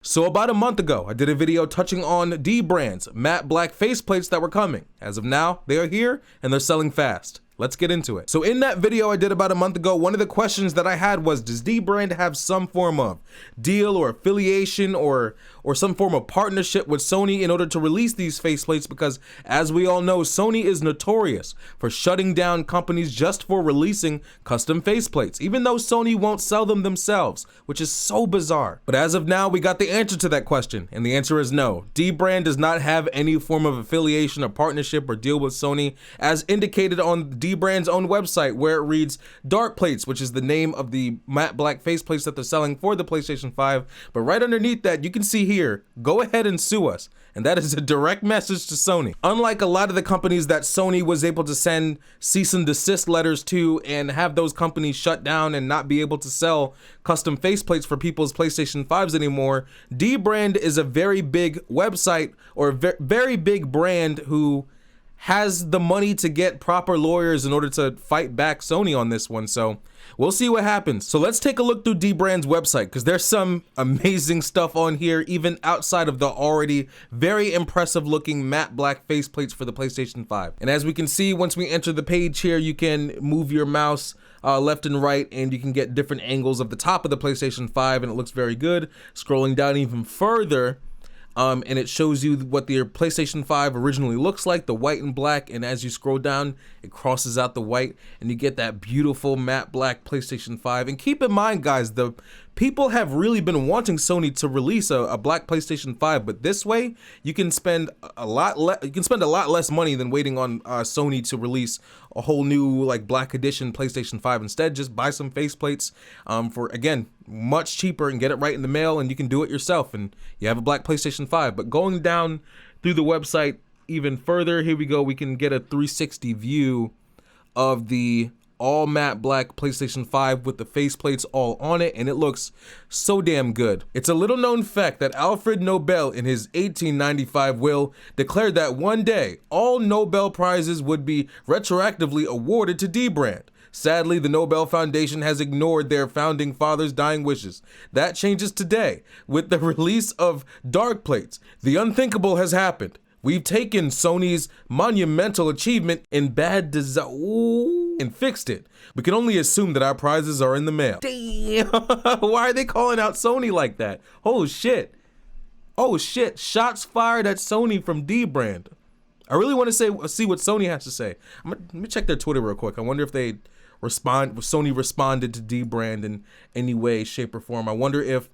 So about a month ago, I did a video touching on Dbrand's matte black faceplates that were coming. As of now, they are here and they're selling fast. Let's get into it. So in that video I did about a month ago, one of the questions that I had was, does Dbrand have some form of deal or affiliation or some form of partnership with Sony in order to release these faceplates? Because as we all know, Sony is notorious for shutting down companies just for releasing custom faceplates, even though Sony won't sell them themselves, which is so bizarre. But as of now, we got the answer to that question, and the answer is no. Dbrand does not have any form of affiliation or partnership or deal with Sony, as indicated on Dbrand's own website, where it reads Dark Plates, which is the name of the matte black faceplates that they're selling for the PlayStation 5. But right underneath that, you can see here, go ahead and sue us. And that is a direct message to Sony. Unlike a lot of the companies that Sony was able to send cease and desist letters to and have those companies shut down and not be able to sell custom faceplates for people's PlayStation 5s anymore, Dbrand is a very big website or very big brand who has the money to get proper lawyers in order to fight back Sony on this one. So we'll see what happens. So let's take a look through Dbrand's website, because there's some amazing stuff on here, even outside of the already very impressive looking matte black faceplates for the PlayStation 5. And as we can see, once we enter the page here, you can move your mouse left and right, and you can get different angles of the top of the PlayStation 5, and it looks very good. Scrolling down even further, and it shows you what the PlayStation 5 originally looks like, the white and black, and as you scroll down, it crosses out the white, and you get that beautiful matte black PlayStation 5. And keep in mind, guys, the people have really been wanting Sony to release a black PlayStation 5, but this way, you can spend a lot less money than waiting on Sony to release a whole new like black edition PlayStation 5. Instead, just buy some faceplates for, again, much cheaper, and get it right in the mail, and you can do it yourself, and you have a black PlayStation 5. But going down through the website even further, here we go, we can get a 360 view of the all matte black PlayStation 5 with the faceplates all on it, and it looks so damn good. It's a little known fact that Alfred Nobel in his 1895 will declared that one day all Nobel Prizes would be retroactively awarded to Dbrand. Sadly, the Nobel Foundation has ignored their founding father's dying wishes. That changes today with the release of Dark Plates. The unthinkable has happened. We've taken Sony's monumental achievement in bad design and fixed it. We can only assume that our prizes are in the mail. Damn, why are they calling out Sony like that? Oh shit. Oh shit, shots fired at Sony from Dbrand. I really want to see what Sony has to say. Let me check their Twitter real quick. I wonder if Sony responded to Dbrand in any way, shape, or form. I wonder if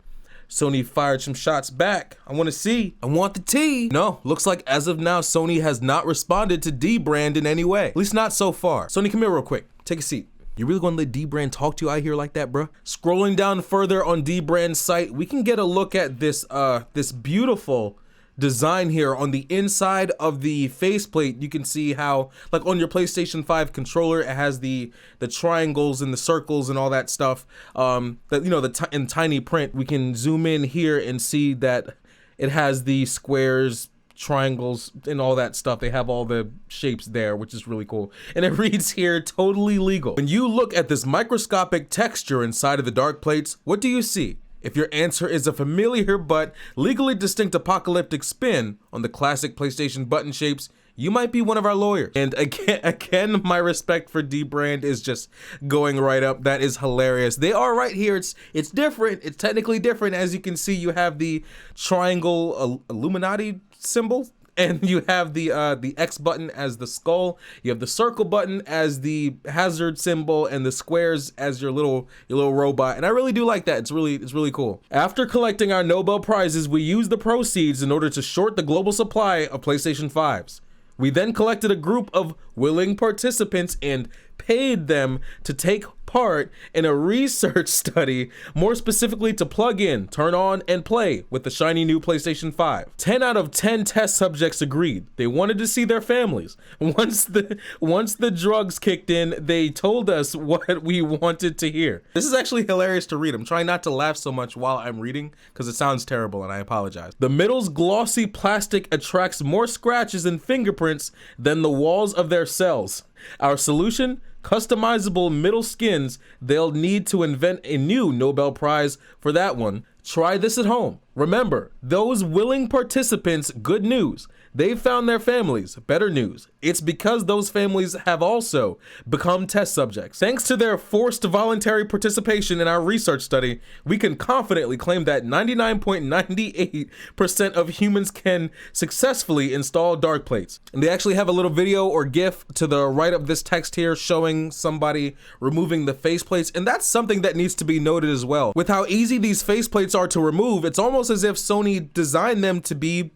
Sony fired some shots back. I want to see. I want the tea. No, looks like as of now, Sony has not responded to Dbrand in any way. At least not so far. Sony, come here real quick. Take a seat. You really gonna let Dbrand talk to you out here like that, bruh? Scrolling down further on Dbrand's site, we can get a look at this this beautiful design here on the inside of the faceplate. You can see how, like on your PlayStation 5 controller, it has the triangles and the circles and all that stuff. That, you know, in tiny print, we can zoom in here and see that it has the squares, triangles, and all that stuff. They have all the shapes there, which is really cool. And it reads here, totally legal. When you look at this microscopic texture inside of the dark plates, what do you see? If your answer is a familiar but legally distinct apocalyptic spin on the classic PlayStation button shapes, you might be one of our lawyers. And again, my respect for Dbrand is just going right up. That is hilarious. They are right here. It's different. It's technically different. As you can see, you have the triangle Illuminati symbol, and you have the X button as the skull. You have the circle button as the hazard symbol, and the squares as your little robot. And I really do like that. It's really cool. After collecting our Nobel Prizes, we used the proceeds in order to short the global supply of PlayStation 5s. We then collected a group of willing participants and paid them to take part in a research study, more specifically to plug in, turn on, and play with the shiny new PlayStation 5. 10 out of 10 test subjects agreed. They wanted to see their families. Once the drugs kicked in, they told us what we wanted to hear. This is actually hilarious to read. I'm trying not to laugh so much while I'm reading because it sounds terrible, and I apologize. The middle's glossy plastic attracts more scratches and fingerprints than the walls of their cells. Our solution? Customizable middle skins. They'll need to invent a new Nobel Prize for that one. Try this at home. Remember, those willing participants, good news. They've found their families, better news. It's because those families have also become test subjects. Thanks to their forced voluntary participation in our research study, we can confidently claim that 99.98% of humans can successfully install dark plates. And they actually have a little video or GIF to the right of this text here showing somebody removing the faceplates, and that's something that needs to be noted as well. With how easy these faceplates are to remove, it's almost as if Sony designed them to be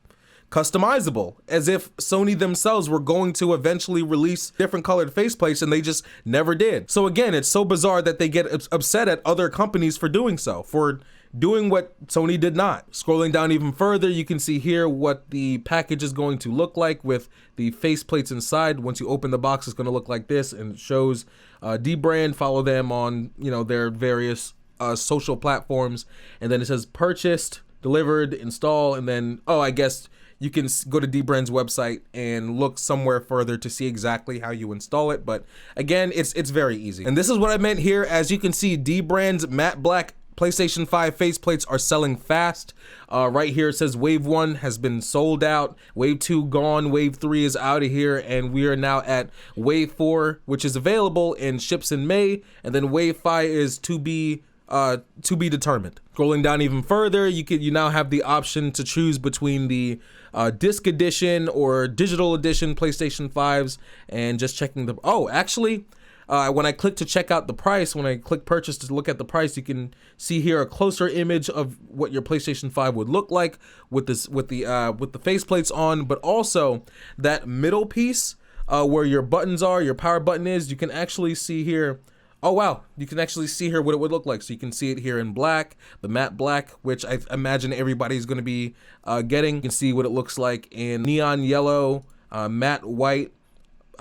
customizable, as if Sony themselves were going to eventually release different colored faceplates and they just never did. So again, it's so bizarre that they get upset at other companies for doing so, for doing what Sony did not. Scrolling down even further, you can see here what the package is going to look like with the faceplates inside. Once you open the box, it's going to look like this, and it shows Dbrand. Follow them on, you know, their various social platforms, and then it says purchased, delivered, install, and then, oh, I guess you can go to Dbrand's website and look somewhere further to see exactly how you install it. But again, it's very easy. And this is what I meant here. As you can see, Dbrand's matte black PlayStation 5 faceplates are selling fast. Right here it says Wave 1 has been sold out, Wave 2 gone, Wave 3 is out of here, and we are now at Wave 4, which is available and ships in May, and then Wave 5 is to be determined. Scrolling down even further, you now have the option to choose between the disc edition or digital edition PlayStation 5s, and just checking the, oh, actually, when I click to check out the price, when I click purchase to look at the price, you can see here a closer image of what your PlayStation 5 would look like with the faceplates on, but also that middle piece where your buttons are, your power button is, you can actually see here. Oh wow, you can actually see here what it would look like. So you can see it here in black, the matte black, which I imagine everybody's gonna be getting. You can see what it looks like in neon yellow, matte white.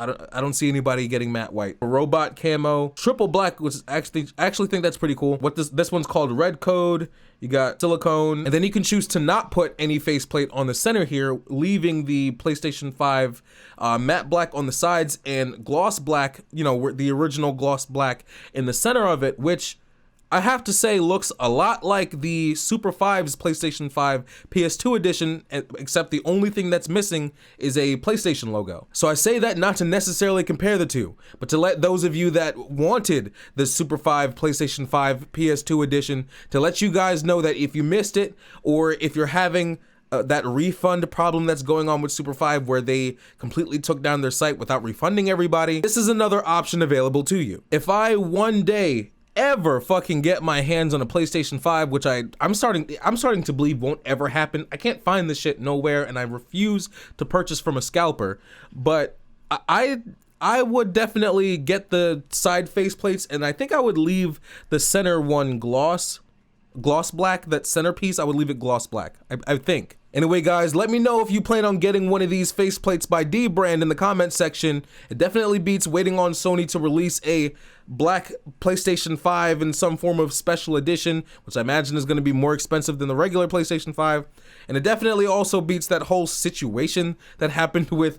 I don't see anybody getting matte white. Robot camo, triple black, which is actually think that's pretty cool. What this one's called red code. You got silicone, and then you can choose to not put any faceplate on the center here, leaving the PlayStation 5 matte black on the sides and gloss black, you know, the original gloss black in the center of it, which I have to say looks a lot like the Super 5's PlayStation 5 PS2 edition, except the only thing that's missing is a PlayStation logo. So I say that not to necessarily compare the two, but to let those of you that wanted the Super 5 PlayStation 5 PS2 edition, to let you guys know that if you missed it, or if you're having that refund problem that's going on with Super 5 where they completely took down their site without refunding everybody, this is another option available to you. If I one day ever fucking get my hands on a PlayStation 5, which I'm starting to believe won't ever happen. I can't find this shit nowhere, and I refuse to purchase from a scalper, but I would definitely get the side faceplates, and I think I would leave the center one gloss black. That centerpiece, I would leave it gloss black, I think. Anyway, guys, let me know if you plan on getting one of these faceplates by Dbrand in the comment section. It definitely beats waiting on Sony to release a black PlayStation 5 in some form of special edition, which I imagine is going to be more expensive than the regular PlayStation 5. And it definitely also beats that whole situation that happened with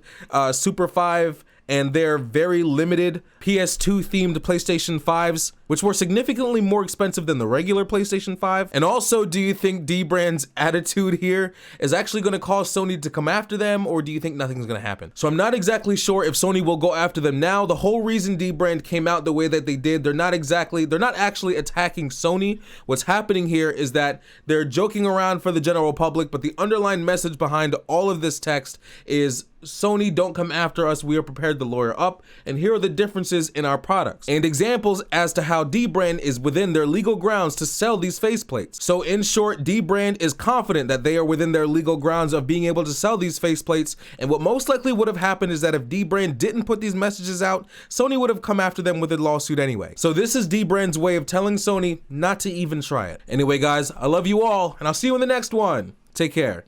Super 5 and their very limited PS2 themed PlayStation 5s, which were significantly more expensive than the regular PlayStation 5. And also, do you think Dbrand's attitude here is actually gonna cause Sony to come after them, or do you think nothing's gonna happen? So I'm not exactly sure if Sony will go after them now. The whole reason Dbrand came out the way that they did, they're not actually attacking Sony. What's happening here is that they're joking around for the general public, but the underlying message behind all of this text is, Sony, don't come after us, we are prepared to lawyer up, and here are the differences in our products, and examples as to how Dbrand is within their legal grounds to sell these faceplates. So in short, Dbrand is confident that they are within their legal grounds of being able to sell these faceplates, and what most likely would have happened is that if Dbrand didn't put these messages out, Sony would have come after them with a lawsuit anyway. So this is Dbrand's way of telling Sony not to even try it. Anyway, guys, I love you all, and I'll see you in the next one. Take care.